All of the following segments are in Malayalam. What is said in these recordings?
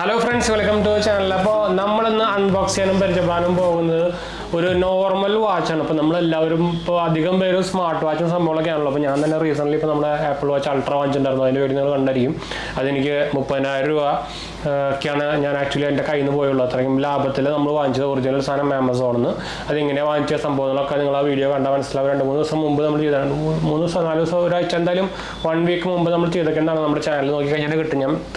Hello friends, welcome to our channel. അപ്പോൾ നമ്മൾ ഇന്ന് അൺബോക്സ് ചെയ്യാനും പരിചയപ്പെടാനും പോകുന്നത് ഒരു നോർമൽ വാച്ചാണ്. അപ്പോൾ നമ്മളെല്ലാവരും ഇപ്പോൾ അധികം പേര് സ്മാർട്ട് വാച്ചും സംഭവങ്ങളൊക്കെ ആണല്ലോ. അപ്പോൾ ഞാൻ തന്നെ റീസെൻ്റ്ലി ഇപ്പോൾ നമ്മുടെ ആപ്പിൾ വാച്ച് അൾട്രാ വാങ്ങിച്ചിട്ടുണ്ടായിരുന്നു. അതിൻ്റെ പേര് നിങ്ങൾ കണ്ടായിരിക്കും. അതെനിക്ക് 30,000 രൂപ ഒക്കെയാണ് ഞാൻ ആക്ച്വലി എൻ്റെ കയ്യിൽ നിന്ന് പോയുള്ളൂ. അത്രയും ലാഭത്തിൽ നമ്മൾ വാങ്ങിച്ചത് ഒറിജിനൽ സാധനം ആമസോണിൽ നിന്ന്. അതിങ്ങനെ വാങ്ങിച്ച സംഭവങ്ങളൊക്കെ നിങ്ങൾ ആ വീഡിയോ കണ്ടാൽ മനസ്സിലാവും. 2-3 ദിവസം മുമ്പ് നമ്മൾ ചെയ്താണ്, 3 ദിവസം 4 ദിവസം ഒരാഴ്ച എന്തായാലും 1 വീക്ക് മുമ്പ് നമ്മൾ ചെയ്തൊക്കെയാണ്. നമ്മുടെ ചാനൽ നോക്കി കഴിഞ്ഞാൽ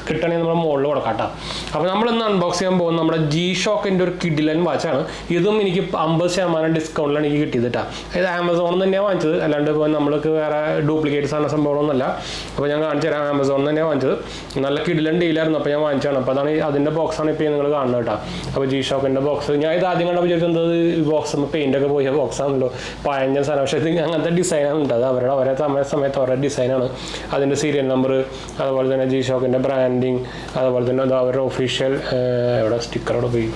കിട്ടണമെങ്കിൽ നമ്മൾ മുകളിൽ കൊടുക്കാട്ടോ. അപ്പോൾ നമ്മളിന്ന് അൺബോക്സ് ചെയ്യാൻ പോകുന്നത് നമ്മുടെ G-Shockൻ്റെ ഒരു കിഡിലൻ വാച്ചാണ്. ഇതും എനിക്ക് 50% ഡിസ്കൗണ്ടിലാണ് എനിക്ക് കിട്ടിയത് കേട്ടോ. ഇത് ആമസോണിൽ തന്നെയാണ് വാങ്ങിച്ചത്, അല്ലാണ്ട് ഇപ്പോൾ നമ്മൾക്ക് വേറെ ഡ്യൂപ്ലിക്കേറ്റ് സാധന സംഭവമൊന്നുമല്ല. അപ്പോൾ ഞാൻ കാണിച്ചു തരാം. ആമസോണിൽ തന്നെയാണ് വാങ്ങിച്ചത്. നല്ല കിഡിലൻ ഡീലായിരുന്നു. അപ്പോൾ ഞാൻ വാങ്ങിച്ചാണ്. അപ്പോൾ അതാണ് അതിൻ്റെ ബോക്സാണ് ഇപ്പോൾ നിങ്ങൾ കാണുന്നത് കേട്ടോ. അപ്പോൾ G-Shockൻ്റെ ബോക്സ് ഞാൻ ഇത് ആദ്യം കണ്ടപ്പോൾ വിചാരിച്ചത് ഈ ബോക്സ് പെയിൻ്റൊക്കെ പോയ ബോക്സാണല്ലോ, പഴഞ്ഞ സാധനം. പക്ഷേ ഇത് അങ്ങനത്തെ ഡിസൈനാണ് ഉണ്ടായത്. ഒരേ സമയത്ത് അവരുടെ ഡിസൈനാണ്. അതിൻ്റെ സീരിയൽ നമ്പർ, അതുപോലെ തന്നെ G-Shockൻ്റെ ബ്രാൻഡിങ്, അതുപോലെ തന്നെ അവരുടെ ഒഫീഷ്യൽ എവിടെ സ്റ്റിക്കറോടെ പോയി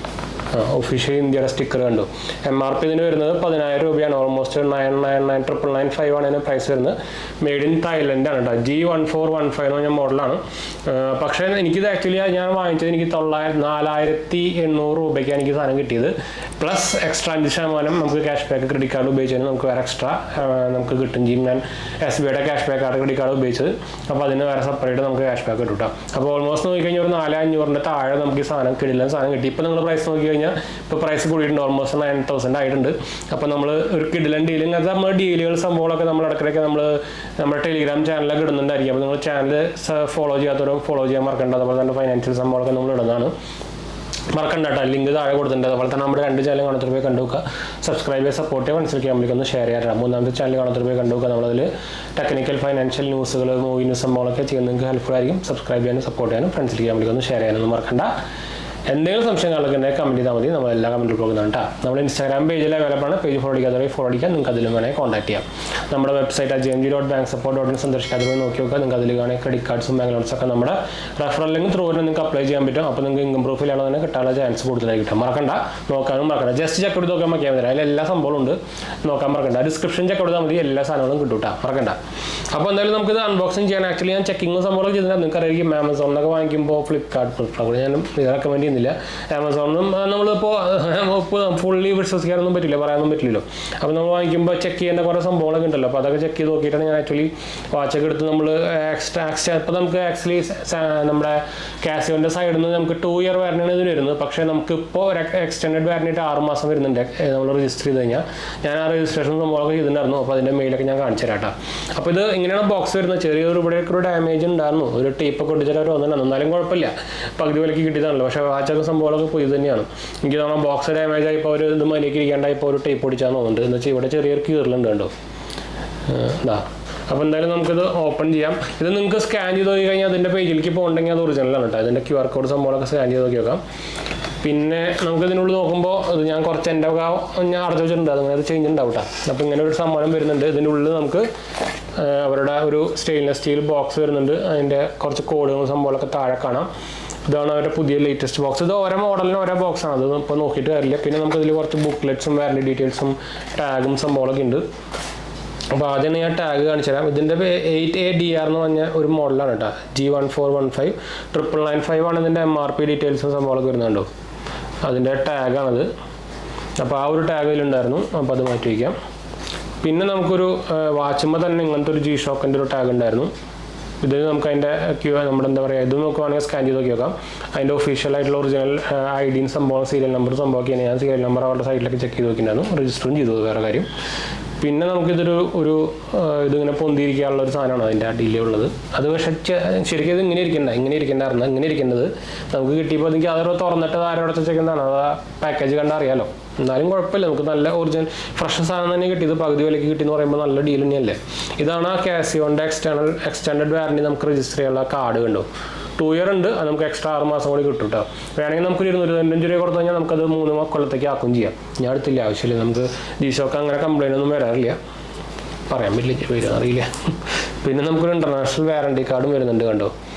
ഒഫീഷ്യൽ ഇന്ത്യയുടെ സ്റ്റിക്കർ കണ്ടു. MRP ഇതിന് വരുന്നത് 10,000 രൂപയാണ്. ഓൾമോസ്റ്റ് 999,995 ആണ് ഇതിന് പ്രൈസ് വരുന്നത്. മെയ്ഡ് ഇൻ തായ്ലൻഡ് ആണ് കേട്ടോ. G1415 എന്ന് പറഞ്ഞ മോഡലാണ്. പക്ഷേ എനിക്കിത് ആക്ച്വലി ഞാൻ വാങ്ങിച്ചത് എനിക്ക് 4,800 രൂപയ്ക്കാണ് എനിക്ക് സാധനം കിട്ടിയത്. പ്ലസ് എക്സ്ട്രാ 5% നമുക്ക് ക്യാഷ് ബാക്ക് ക്രെഡിറ്റ് കാർഡ് ഉപയോഗിച്ചാൽ നമുക്ക് വേറെ എക്സ്ട്രാ നമുക്ക് കിട്ടും ചെയ്യും. ഞാൻ SBIയുടെ cash back card credit card ഉപയോഗിച്ചത്. അപ്പോൾ അതിന് വേറെ സെപ്പറേറ്റ് നമുക്ക് ക്യാഷ് ബാക്ക് കിട്ടും കേട്ടോ. അപ്പോൾ ഓൾമോസ്റ്റ് നോക്കിക്കഴിഞ്ഞാൽ ഒരു 4,500 താഴെ നമുക്ക് ഈ സാധനം കിടിലൻ സാധനം കിട്ടി. ഇപ്പോൾ നിങ്ങൾ പ്രൈസ് നോക്കി കഴിഞ്ഞാൽ ഇപ്പോൾ പ്രൈസ് കൂടിയിട്ടുണ്ട്. ഓൾമോസ്റ്റ് 9,000 ആയിട്ടുണ്ട്. അപ്പോൾ നമ്മൾ ഒരു കിടിലൻ ഡീൽ, ഇങ്ങനത്തെ നമ്മൾ ഡീലുകൾ സംഭവങ്ങളൊക്കെ നമ്മൾ ഇടയ്ക്കിടയ്ക്ക് നമ്മുടെ ടെലിഗ്രാം ചാനലൊക്കെ ഇടുന്നുണ്ടായിരിക്കും. അപ്പോൾ നിങ്ങൾ ചാനൽ ഫോളോ ചെയ്യാത്തവരും ഫോളോ ചെയ്യാൻ മറക്കണ്ട. അതുപോലെ തന്നെ ഫൈനാൻഷ്യൽ സംഭവങ്ങളൊക്കെ നമ്മൾ ഇടുന്നതാണ്. മറക്കണ്ട കേട്ടോ. ലിങ്ക് താഴെ കൊടുത്തിട്ടുണ്ട്. അതുപോലെ തന്നെ നമ്മുടെ 2 ചാനൽ കാണാത്ത പോയി കണ്ടു നോക്കുക. സബ്സ്ക്രൈബ് ചെയ്യുക, സപ്പോർട്ട് ചെയ്യുക, മനസ്സിലാക്കി നമ്മളിക്കൊന്ന് ഷെയർ ചെയ്യാം. 3-ാമത്തെ ചാനൽ കാണാത്ത പോയി കണ്ടു നോക്കുക. നമ്മളതിൽ ടെക്നിക്കൽ ഫൈനാൻഷ്യൽ ന്യൂസുകൾ, മൂവി ന്യൂസ് സംഭവങ്ങളൊക്കെ ചെയ്യുന്നത് നിങ്ങൾക്ക് ഹെൽപ്ഫുൾ ആയിരിക്കും. സബ്സ്ക്രൈബ് ചെയ്യാനും സപ്പോർട്ട് ചെയ്യാനും ഫ്രണ്ട്സിലേക്ക് നമ്മളിക്കൊന്ന് ഷെയർ ചെയ്യാനൊന്നും മറക്കണ്ട. എന്തെങ്കിലും സംശയങ്ങളൊക്കെ ഉണ്ടെങ്കിൽ കമൻറ്റ് ചെയ്താൽ മതി. നമ്മൾ എല്ലാ കമൻറ്റിൽ പോകുന്നുണ്ട് കേട്ടോ. നമ്മൾ ഇൻസ്റ്റാഗ്രാം പേജിൽ അവൈലബിൾ ആണ്. പേജ് ഫോളോ അടിക്കാൻ നിങ്ങൾക്ക് അതിലും വേണമെങ്കിൽ കോൺടാക്ട് ചെയ്യാം. നമ്മുടെ വെബ്സൈറ്റ് jmg.banksupport.in സന്ദർശിക്കാതെ പോയി നോക്കി നോക്കുക. നിങ്ങൾക്ക് അതിൽ കാണുക ക്രെഡിറ്റ് കാർഡ്സും ബാങ്ക് ലോൺസും ഒക്കെ നമ്മുടെ റെഫറൽ ലിങ്ക് ത്രൂ നിങ്ങൾക്ക് അപ്ലൈ ചെയ്യാൻ പറ്റും. അപ്പോൾ നിങ്ങൾക്ക് ഇൻകം പ്രൂഫിലാണ് തന്നെ കിട്ടാനുള്ള ചാൻസ് കൂടുതലായി കിട്ടും. മറക്കണ്ട, നോക്കാനും മറക്കണ്ട. ജസ്റ്റ് ചെക്ക് എടുത്ത് നോക്കാൻ മതിയാൽ മതി. അതിൽ എല്ലാ സംഭവവും ഉണ്ട്, നോക്കാൻ മറക്കണ്ട. ഡിസ്ക്രിപ്ഷൻ ചെക്ക് എടുത്താൽ മതി, എല്ലാ സാധനങ്ങളും കിട്ടും കേട്ടോ. മറക്കണ്ട. അപ്പോൾ എന്തായാലും നമുക്കിത് അൺബോക്സിങ് ചെയ്യാൻ ആക്ച്വലി ഞാൻ ചെക്കിങ്ങും സംഭവം ചെയ്തിട്ടുണ്ട്. നിങ്ങൾക്ക് അറിയാം ആമസോണിനൊക്കെ വാങ്ങിക്കുമ്പോൾ ഫ്ലിപ്കാർട്ട് ഞാൻ ഇത് റെക്കമെൻഡ് ചെയ്യുന്നില്ല. ആമസോണിനും നമ്മളിപ്പോൾ ഫുള്ളി വിശ്വസിക്കാനൊന്നും പറ്റില്ല, പറയാനൊന്നും പറ്റില്ലല്ലോ. അപ്പോൾ നമ്മൾ വാങ്ങിക്കുമ്പോൾ ചെക്ക് ചെയ്യേണ്ട കുറേ സംഭവങ്ങളൊക്കെ ഉണ്ടല്ലോ. അപ്പോൾ അതൊക്കെ ചെക്ക് ചെയ്ത് നോക്കിയിട്ടാണ് ഞാൻ ആക്ച്വലി വാച്ചൊക്കെ എടുത്ത് നമ്മൾ എക്സ്ട്രാ ഇപ്പോൾ നമുക്ക് ആക്ച്വലി നമ്മുടെ കാസിയോൻ്റെ സൈഡിൽ നിന്ന് നമുക്ക് 2 ഇയർ വാറണ്ടിയാണ് ഇതിന് വരുന്നത്. പക്ഷേ നമുക്കിപ്പോൾ ഒരു എക്സ്റ്റൻഡഡ് വാറണ്ടിയിട്ട് 6 മാസം വരുന്നുണ്ട് നമ്മൾ രജിസ്റ്റർ ചെയ്ത് കഴിഞ്ഞാൽ. ഞാൻ ആ രജിസ്ട്രേഷൻ സംഭവമൊക്കെ ചെയ്തിട്ടുണ്ടായിരുന്നു. അപ്പോൾ അതിൻ്റെ മെയിലൊക്കെ ഞാൻ കാണിച്ചു തരാം കേട്ടോ. അപ്പോൾ ഇത് ഇങ്ങനെയാണ് ബോക്സ് വരുന്നത്. ചെറിയൊരു ഇവിടെയൊക്കെ ഒരു ഡാമേജ് ഉണ്ടായിരുന്നു, ഒരു ടേപ്പൊക്കെ ഒട്ടിച്ചിട്ട് അവർ വന്നിട്ടുണ്ടായിരുന്നു. എന്നാലും കുഴപ്പമില്ല, പകുതി വിലയ്ക്ക് കിട്ടിയതാണല്ലോ. പക്ഷേ വാച്ചൊക്കെ സംഭവങ്ങളൊക്കെ പോയി തന്നെയാണ്. എനിക്ക് തോന്നുന്നു ബോക്സ് ഡാമേജ് ആയിപ്പോൾ ഒരു ഇത് മലയ്ക്ക് ഇരിക്കേണ്ടായിപ്പോൾ ഒരു ടേപ്പ് ഒടിച്ചാൽ തോന്നുന്നുണ്ട്. എന്ന് വെച്ചാൽ ഇവിടെ ചെറിയൊരു കീറലുണ്ട് കണ്ടോ. അപ്പോൾ എന്തായാലും നമുക്കിത് ഓപ്പൺ ചെയ്യാം. ഇത് നിങ്ങൾക്ക് സ്കാൻ ചെയ്ത് നോക്കി കഴിഞ്ഞാൽ അതിൻ്റെ പേജിലേക്ക് പോകണമെങ്കിൽ അത് ഒറിജിനലാണ് കേട്ടോ. അതിൻ്റെ QR കോഡ് സംഭവങ്ങളൊക്കെ സ്കാൻ ചെയ്ത് നോക്കി നോക്കാം. പിന്നെ നമുക്ക് ഇതിനുള്ളിൽ നോക്കുമ്പോൾ ഇത് ഞാൻ കുറച്ച് എൻ്റെ ഞാൻ അടച്ചു വെച്ചിട്ടുണ്ട്, അത് ചേഞ്ച് ഉണ്ടാവും കേട്ടോ. അപ്പോൾ ഇങ്ങനെ ഒരു സമ്മാനം വരുന്നുണ്ട്. ഇതിൻ്റെ ഉള്ളിൽ നമുക്ക് അവരുടെ ഒരു സ്റ്റെയിൻലെസ് സ്റ്റീൽ ബോക്സ് വരുന്നുണ്ട്. അതിൻ്റെ കുറച്ച് കോഡുകളും സംഭവങ്ങളൊക്കെ താഴെ കാണാം. ഇതാണ് അവരുടെ പുതിയ ലേറ്റസ്റ്റ് ബോക്സ്. ഇത് ഓരോ മോഡലിന് ഓരോ ബോക്സാണ്, അത് ഇപ്പോൾ നോക്കിയിട്ട് കാര്യമില്ല. പിന്നെ നമുക്കിതിൽ കുറച്ച് ബുക്ക്ലെറ്റ്സും വാറണ്ടി ഡീറ്റെയിൽസും ടാഗും സംഭവങ്ങളൊക്കെ ഉണ്ട്. അപ്പോൾ ആദ്യം ഞാൻ ടാഗ് കാണിച്ചു തരാം. ഇതിൻ്റെ 8ADR എന്ന് പറഞ്ഞ ഒരു മോഡലാണ് കേട്ടോ. G1415 995 ആണ് ഇതിൻ്റെ MRP ഡീറ്റെയിൽസും സംഭവങ്ങളൊക്കെ വരുന്നുണ്ടോ. അതിൻ്റെ ടാഗാണത്. അപ്പോൾ ആ ഒരു ടാഗ് ഇതിലുണ്ടായിരുന്നു. അപ്പോൾ അത് മാറ്റി വയ്ക്കാം. പിന്നെ നമുക്കൊരു വാച്ചുമ്പോൾ തന്നെ ഇങ്ങനത്തെ ഒരു G-Shockൻ്റെ ഒരു ടാഗ് ഉണ്ടായിരുന്നു. ഇത് നമുക്ക് അതിൻ്റെ നമ്മുടെ എന്താ പറയുക, ഇത് നമുക്ക് വേണമെങ്കിൽ സ്കാൻ ചെയ്ത് നോക്കി നോക്കാം. അതിൻ്റെ ഒഫീഷ്യൽ ആയിട്ടുള്ള ഒറിജിനൽ ID സംഭവം സീരിയൽ നമ്പർ സംഭവമൊക്കെയാണ്. ഞാൻ സീരിയൽ നമ്പർ അവരുടെ സൈറ്റിലൊക്കെ ചെക്ക് ചെയ്ത് നോക്കിയിട്ടുണ്ടായിരുന്നു, രജിസ്റ്ററും ചെയ്തു, വേറെ കാര്യം. പിന്നെ നമുക്കിതൊരു ഇതിങ്ങനെ പൊന്തിയിരിക്കാനുള്ള ഒരു സാധനമാണ് അതിൻ്റെ അടിയിലുള്ളത്. അത് പക്ഷേ ശരിക്കും ഇത് ഇങ്ങനെ ഇരിക്കേണ്ടത് നമുക്ക് കിട്ടിയപ്പോൾ എനിക്ക് അതൊരു തുറന്നിട്ട് ആരോടെ വെച്ചേക്കുന്നതാണ്. അത് ആ പാക്കേജ് കണ്ടാൽ അറിയാലോ. എന്നാലും കുഴപ്പമില്ല, നമുക്ക് നല്ല ഒറിജിനൽ ഫ്രഷ് സാധനം തന്നെ കിട്ടിയത്. പകുതി വിലയ്ക്ക് കിട്ടിയെന്ന് പറയുമ്പോൾ നല്ല ഡീൽ തന്നെയല്ലേ. ഇതാണ് ആ കാസിയോൻ്റെ എക്സ്റ്റൻഡഡ് വാറണ്ടി നമുക്ക് രജിസ്റ്റർ ചെയ്യാനുള്ള കാർഡ് കണ്ടു. 2 ഇയർ ഉണ്ട്, അത് നമുക്ക് എക്സ്ട്രാ 6 മാസം കൂടി കിട്ടും കേട്ടോ. വേണമെങ്കിൽ നമുക്ക് 225 രൂപ കൊടുത്തു കഴിഞ്ഞാൽ നമുക്കത് 3 കൊല്ലത്തേക്ക് ആക്കും ചെയ്യാം. ഞാൻ എടുത്തില്ല, ആവശ്യമില്ല. നമുക്ക് G-Shock അങ്ങനെ കംപ്ലൈൻ്റ് ഒന്നും വരാറില്ല, പറയാൻ പറ്റില്ല, വരാൻ അറിയില്ല. പിന്നെ നമുക്കൊരു ഇൻ്റർനാഷണൽ വാറണ്ടി കാർഡും വരുന്നുണ്ട് കണ്ടോ.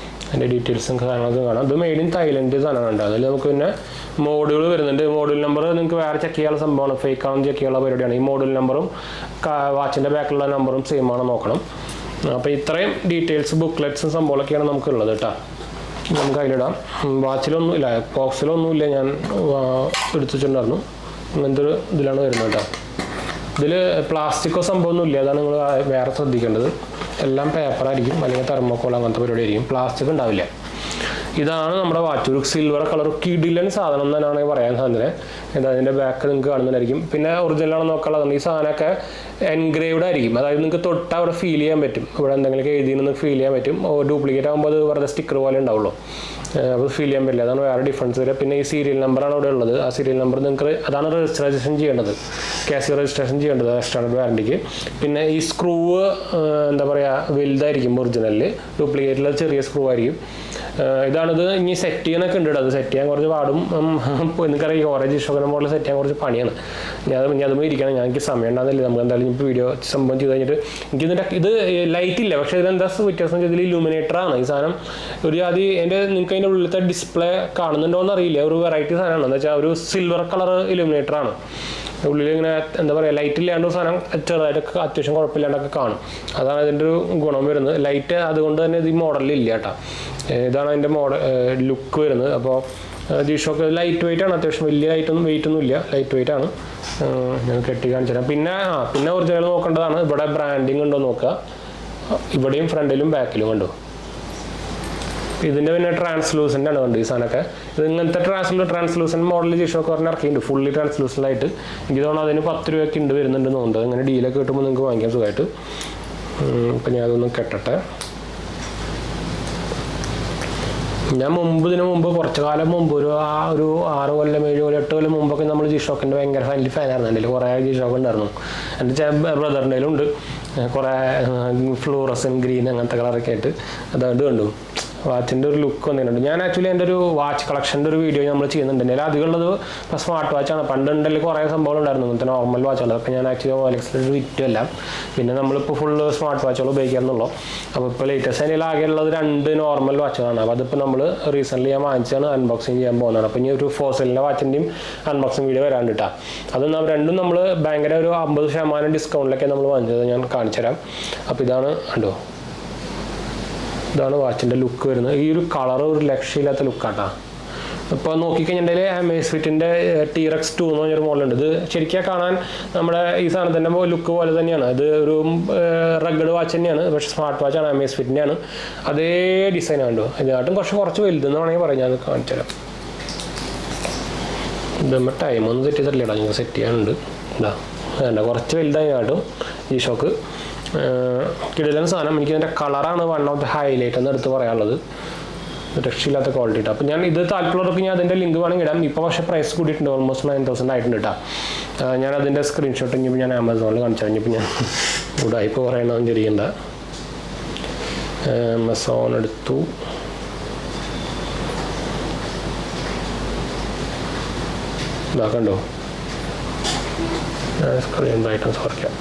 അതിൻ്റെ ഡീറ്റെയിൽസും കാര്യങ്ങളൊക്കെ കാണാം. ഇത് മെയ്ഡ് ഇൻ തായ്ലൻഡ് സാധനമാണ് കേട്ടോ. അതിൽ നമുക്ക് പിന്നെ മോഡുകൾ വരുന്നുണ്ട്. മോഡൽ നമ്പർ നിങ്ങൾക്ക് വേറെ ചെക്ക് ചെയ്യാനുള്ള സംഭവമാണ്, ഫേക്ക് ആണെന്ന് ചെക്ക് ചെയ്യാനുള്ള പരിപാടിയാണ്. ഈ മോഡൽ നമ്പറും വാച്ചിൻ്റെ ബാക്കിലുള്ള നമ്പറും സെയിം ആണ് നോക്കണം. അപ്പോൾ ഇത്രയും ഡീറ്റെയിൽസ് ബുക്ക്ലെറ്റ്സും സംഭവങ്ങളൊക്കെയാണ് നമുക്കുള്ളത് കേട്ടോ. നമുക്ക് അതിലിടാം. വാച്ചിലൊന്നുമില്ല, ബോക്സിലൊന്നുമില്ല, ഞാൻ എടുത്തു വെച്ചിട്ടുണ്ടായിരുന്നു. ഇങ്ങനത്തെ ഒരു ഇതിലാണ് വരുന്നത് കേട്ടോ. ഇതിൽ പ്ലാസ്റ്റിക്കോ സംഭവമൊന്നുമില്ല, അതാണ് നിങ്ങൾ വേറെ ശ്രദ്ധിക്കേണ്ടത്. എല്ലാം പേപ്പറായിരിക്കും, അല്ലെങ്കിൽ തെർമോക്കോൾ അങ്ങനത്തെ പരിപാടി ആയിരിക്കും, പ്ലാസ്റ്റിക് ഉണ്ടാവില്ല. ഇതാണ് നമ്മുടെ വാച്ച്. ഒരു സിൽവർ കളർ കിടിലൻ സാധനം തന്നെയാണ് പറയാൻ സാധ്യത. എന്താ അതിൻ്റെ ബാക്ക് നിങ്ങൾക്ക് കാണുന്നുണ്ടായിരിക്കും. പിന്നെ ഒറിജിനലാണെന്ന് നോക്കാനുള്ളതാണ്. ഈ സാധനമൊക്കെ എൻഗ്രേവ്ഡ് ആയിരിക്കും, അതായത് നിങ്ങൾക്ക് തൊട്ട് അവിടെ ഫീൽ ചെയ്യാൻ പറ്റും, ഇവിടെ എന്തെങ്കിലും എഴുതിയെന്ന് ഫീൽ ചെയ്യാൻ പറ്റും. ഡ്യൂപ്ലിക്കേറ്റ് ആകുമ്പോൾ അത് വെറുതെ സ്റ്റിക്കർ പോലെ ഉണ്ടാവുള്ളൂ, അപ്പോൾ ഫീൽ ചെയ്യാൻ പറ്റില്ല. അതാണ് വേറെ ഡിഫറൻസ് വരിക. പിന്നെ ഈ സീരിയൽ നമ്പറാണ് ഇവിടെ ഉള്ളത്. ആ സീരിയൽ നമ്പർ നിങ്ങൾക്ക് അതാണ് രജിസ്ട്രേഷൻ ചെയ്യേണ്ടത്, കാസിയോ രജിസ്ട്രേഷൻ ചെയ്യേണ്ടത് എക്സ്റ്റൻഡ് വാറണ്ടിക്ക്. പിന്നെ ഈ സ്ക്രൂ എന്താ പറയുക വലുതായിരിക്കും ഒറിജിനലിൽ, ഡ്യൂപ്ലിക്കേറ്റിൽ ചെറിയ സ്ക്രൂ ആയിരിക്കും. ഇതാണിത്. ഇനി സെറ്റ് ചെയ്യാനൊക്കെ ഉണ്ട്, അത് സെറ്റ് ചെയ്യാൻ കുറച്ച് പാടും. എനിക്കറിയാം ഓറഞ്ച് ഷോക്കന മോഡൽ സെറ്റ് ചെയ്യാൻ കുറച്ച് പണിയാണ്. അതുമ്പോൾ ഇരിക്കണം, എനിക്ക് സമയം ഉണ്ടാകുന്നില്ല. നമുക്ക് എന്തായാലും ഇപ്പോൾ വീഡിയോ സംഭവം ചെയ്ത് കഴിഞ്ഞിട്ട് എനിക്കിതിൻ്റെ ഇത് ലൈറ്റ് ഇല്ല, പക്ഷേ ഇതിലെന്താ വ്യത്യാസം ഇതിൽ ഇലുമിനേറ്ററാണ് ഈ സാധനം. ഒരു ആദ്യം നിങ്ങൾക്ക് അതിൻ്റെ ഉള്ളിലത്തെ ഡിസ്പ്ലേ കാണുന്നുണ്ടോ എന്ന് അറിയില്ല, ഒരു വെറൈറ്റി സാധനമാണ്. എന്താ വെച്ചാൽ ഒരു സിൽവർ കളർ ഇലുമിനേറ്ററാണ്. ഉള്ളിൽ ഇങ്ങനെ എന്താ പറയുക ലൈറ്റ് ഇല്ലാണ്ട് സാധനം ചെറുതായിട്ടൊക്കെ അത്യാവശ്യം കുഴപ്പമില്ലാണ്ടൊക്കെ കാണും. അതാണ് ഇതിൻ്റെ ഒരു ഗുണം വരുന്നത്. ലൈറ്റ് അതുകൊണ്ട് തന്നെ ഇത് ഈ മോഡലിൽ ഇല്ല കേട്ടോ. ഇതാണ് അതിൻ്റെ ലുക്ക് വരുന്നത്. അപ്പോൾ G-Shock ലൈറ്റ് വെയിറ്റ് ആണ്, അത്യാവശ്യം വലിയ വെയിറ്റ് ഒന്നും ഇല്ല, ലൈറ്റ് വെയിറ്റ് ആണ്. ഞാൻ കെട്ടി കാണിച്ചു തരാം. പിന്നെ ഒറിജിനൽ നോക്കേണ്ടതാണ്. ഇവിടെ ബ്രാൻഡിങ് ഉണ്ടോ നോക്കുക, ഇവിടെയും ഫ്രണ്ടിലും ബാക്കിലും കണ്ടു. ഇതിൻ്റെ പിന്നെ ട്രാൻസ്ലൂസൻ്റ് ആണ് കണ്ടു ഈ സാധനമൊക്കെ. ഇത് ഇങ്ങനത്തെ ട്രാൻസ്ലൂസൻ്റ് മോഡൽ G-Shock ഇറക്കിയിട്ടുണ്ട്, ഫുള്ളി ട്രാൻസ്ലൂസൻ്റ് ആയിട്ട്. എനിക്ക് തോന്നുന്നു അതിന് 10 രൂപയ്ക്ക് വരുന്നുണ്ടെന്ന് തോന്നുന്നുണ്ട്. അങ്ങനെ ഡീലൊക്കെ കിട്ടുമ്പോൾ നിങ്ങൾക്ക് വാങ്ങിക്കാൻ സുഖമായിട്ട്. ഇപ്പം ഞാൻ അതൊന്ന് കെട്ടട്ടെ. ഞാൻ ഇതിനു മുമ്പ് കുറച്ച് കാലം മുമ്പ് ഒരു 6 കൊല്ലം 7 കൊല്ലം 8 കൊല്ലം മുമ്പൊക്കെ നമ്മൾ G-Shockൻ്റെ ഭയങ്കര ഫാനായിരുന്നു. എൻ്റെ കുറേ G-Shock ഉണ്ടായിരുന്നു. എൻ്റെ ബ്രദറിൻ്റെ ഉണ്ട് കുറേ ഫ്ലൂറസൻ ഗ്രീൻ അങ്ങനത്തെ കളറൊക്കെ ആയിട്ട്. അതുകൊണ്ട് കണ്ടു വാച്ചിൻ്റെ ഒരു ലുക്ക് വന്നിട്ടുണ്ട്. ഞാൻ ആക്ച്വലി എൻ്റെ ഒരു വാച്ച് കളക്ഷൻ്റെ ഒരു വീഡിയോ നമ്മൾ ചെയ്യുന്നുണ്ട്. എൻ്റെ അധികം ഉള്ളത് ഇപ്പോൾ സ്മാർട്ട് വാച്ചാണ്. പണ്ടുണ്ടെങ്കിൽ കുറേ സംഭവം ഉണ്ടായിരുന്നു, ഇങ്ങനത്തെ നോർമൽ വാച്ചുകൾ. അപ്പോൾ ഞാൻ ആക്ച്വലി OLX വിറ്റുമല്ല. പിന്നെ നമ്മളിപ്പോൾ ഫുള്ള് സ്മാർട്ട് വാച്ചുകൾ ഉപയോഗിക്കാറുള്ളൂ. അപ്പോൾ ഇപ്പോൾ ലേറ്റസ്റ്റ് അതിൽ ആകെയുള്ളത് 2 നോർമൽ വാച്ചുകളാണ്. അപ്പോൾ അതിപ്പോൾ നമ്മൾ റീസെൻ്റ്ലി ഞാൻ വാങ്ങിച്ചാണ് അൺബോക്സിങ് ചെയ്യാൻ പോകുന്നതാണ്. അപ്പോൾ ഇനി ഒരു ഫോസിലിൻ്റെ വാച്ചിൻ്റെയും അൺബോക്സിങ് വീഡിയോ വരാണ്ട് കേട്ടോ. അത് രണ്ടും നമ്മൾ ഭയങ്കര ഒരു 50% ഡിസ്കൗണ്ടിലൊക്കെ നമ്മൾ വാങ്ങിച്ചത്, ഞാൻ കാണിച്ചു തരാം. അപ്പോൾ ഇതാണ് വാച്ചിൻ്റെ ലുക്ക് വരുന്നത്. ഈ ഒരു കളർ ഒരു രക്ഷയില്ലാത്ത ലുക്കാട്ടാ. ഇപ്പോൾ നോക്കിക്കഴിഞ്ഞാൽ Amazfitൻ്റെ T-Rex 2 എന്ന് പറഞ്ഞൊരു മോഡലുണ്ട്. ഇത് ശരിക്കും കാണാൻ നമ്മുടെ ഈ സാധനത്തിൻ്റെ ലുക്ക് പോലെ തന്നെയാണ്. ഇത് ഒരു റഗ്ഗഡ് വാച്ച് തന്നെയാണ്, പക്ഷേ സ്മാർട്ട് വാച്ചാണ്, Amazfitൻ്റെയാണ്. അതേ ഡിസൈൻ കണ്ടു. ഇതിനായിട്ടും കുറച്ച് വലുതെന്ന് വേണമെങ്കിൽ പറയാം. ഞാൻ കാണിച്ചു തരാം. ഇതുമ്പോൾ ടൈമൊന്നും സെറ്റ് ചെയ്തിട്ടില്ല, നിങ്ങൾ സെറ്റ് ചെയ്യാനുണ്ട്. വേണ്ട കുറച്ച് വലുതായിട്ടും G-Shock കിടിലൻ സാധനം. എനിക്ക് അതിൻ്റെ കളറാണ് വൺ ഓഫ് ദ ഹൈലൈറ്റ് എന്ന് എടുത്ത് പറയാനുള്ളത്. രക്ഷയില്ലാത്ത ക്വാളിറ്റി ഇട്ടാം. അപ്പോൾ ഞാൻ ഇത് താല്പര്യമുള്ളവർക്ക് ഞാൻ അതിൻ്റെ ലിങ്ക് വേണമെങ്കിൽ ഇടാം. ഇപ്പോൾ പക്ഷേ പ്രൈസ് കൂടിയിട്ടുണ്ട്, ഓൾമോസ്റ്റ് 9000 ആയിട്ടുണ്ട് കേട്ടോ. ഞാൻ അതിൻ്റെ സ്ക്രീൻഷോട്ട് ഇനിയിപ്പോൾ ഞാൻ ആമസോണിൽ കാണിച്ചു കഴിഞ്ഞപ്പോൾ ഞാൻ ഇപ്പോൾ പറയണമെന്ന് ശരിയണ്ട. ആമസോൺ എടുത്തു. കണ്ടോ സ്ക്രീൻ ഐറ്റംസ് കുറയ്ക്കാം.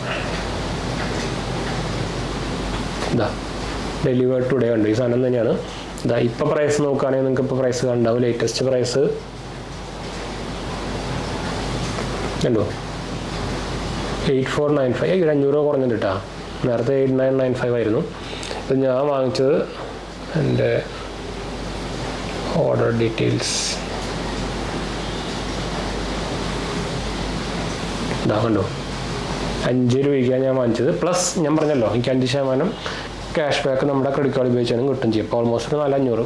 ഡെലിവേർഡ് ടുഡേ ഉണ്ട് ഈ സാധനം തന്നെയാണ്. ഇപ്പോൾ പ്രൈസ് നോക്കുകയാണെങ്കിൽ നിങ്ങൾക്ക് ഇപ്പോൾ പ്രൈസ് കണ്ടാവും. ലേറ്റസ്റ്റ് പ്രൈസ് കണ്ടോ 8495. 500 രൂപ കുറഞ്ഞിട്ട് കേട്ടോ. നേരത്തെ 8995 ആയിരുന്നു. ഇത് ഞാൻ വാങ്ങിച്ചത്. എൻ്റെ ഓർഡർ ഡീറ്റെയിൽസ് കണ്ടോ 5 രൂപയ്ക്കാണ് ഞാൻ വാങ്ങിച്ചത്. പ്ലസ് ഞാൻ പറഞ്ഞല്ലോ എനിക്ക് 5% ക്യാഷ് ബാക്ക് നമ്മുടെ ക്രെഡിറ്റ് കാർഡ് ഉപയോഗിച്ചാലും കിട്ടും ചെയ്യും. ഇപ്പോൾ almost 400.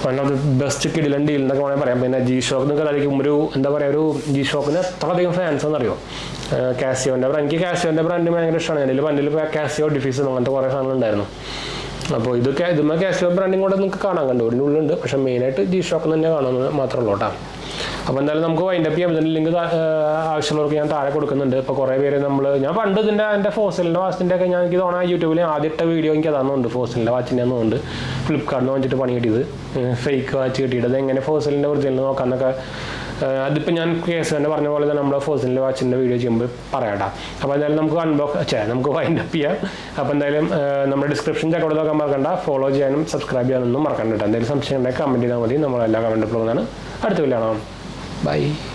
One of the best കിടിലൻ ഡീൽ എന്നൊക്കെ വേണമെങ്കിൽ പറയാം. പിന്നെ G-Shock നിങ്ങൾക്കായിരിക്കും ഒരു എന്താ പറയുക, ഒരു G-Shockന് എത്രയധികം ഫാൻസ് എന്നറിയോ. കാസിയോൻ്റെ എനിക്ക് കാസിയോൻ്റെ ബ്രാൻഡ് ഭയങ്കര ഇഷ്ടമാണ്. എൻ്റെ പണ്ടിൽ കാസിയോ ഡിഫീസ് അങ്ങനത്തെ കുറേ സാധനങ്ങൾ ഉണ്ടായിരുന്നു. അപ്പോൾ ഇതുമ്മ കാസിയോ ബ്രാൻഡിങ് കൂടെ നിങ്ങൾക്ക് കാണാൻ കണ്ടു ഇതിൻ്റെ ഉള്ളിലുണ്ട്. പക്ഷേ മെയിനായിട്ട് G-Shock തന്നെ കാണുന്നത് മാത്രമേ ഉള്ളൂ കേട്ടോ. അപ്പോൾ എന്തായാലും നമുക്ക് വൈൻഡപ്പ് ചെയ്യാം. ഇതിൻ്റെ ലിങ്ക് ആവശ്യമുള്ളവർക്ക് ഞാൻ താഴെ കൊടുക്കുന്നുണ്ട്. ഇപ്പോൾ കുറേ പേര് ഞാൻ പണ്ട് എൻ്റെ ഫോസിലിൻ്റെ വാച്ചിൻ്റെ ഒക്കെ എനിക്ക് തോന്നാൻ യൂട്യൂബിൽ ആദ്യത്തെ വീഡിയോ എനിക്ക് അതാണെന്നുണ്ട്. ഫോസിലിൻ്റെ വാച്ചിൻ്റെ ഒന്നുമുണ്ട്. ഫ്ലിപ്കാർട്ടിൽ നിന്ന് വെച്ചിട്ട് പണി കിട്ടിയത്, ഫേക്ക് വാച്ച് കിട്ടിയിട്ട് അതെങ്ങനെ ഫോസിലിൻ്റെ ഒറിജിനൽ നോക്കാമെന്നൊക്കെ. അതിപ്പോൾ ഞാൻ കേസ് തന്നെ പറഞ്ഞ പോലെ തന്നെ നമ്മുടെ ഫോസിലിൻ്റെ വാച്ചിൻ്റെ വീഡിയോ ചെയ്യുമ്പോൾ പറയാം. അപ്പോൾ എന്തായാലും നമുക്ക് വൈൻഡപ്പ് ചെയ്യാം. അപ്പോൾ എന്തായാലും നമ്മുടെ ഡിസ്ക്രിപ്ഷൻ ചെക്കൗട്ട് നോക്കാൻ മറക്കണ്ട. ഫോളോ ചെയ്യാനും സബ്സ്ക്രൈബ് ചെയ്യാനൊന്നും മറക്കണ്ട കേട്ടോ. എന്തെങ്കിലും സംശയം ഉണ്ടെങ്കിൽ കമൻറ്റ് ചെയ്താൽ മതി. നമ്മളെല്ലാ കമൻറ്റ് പ്രോഗ്രാമാണ്. അടുത്ത വീഡിയോ കാണാം. Bye.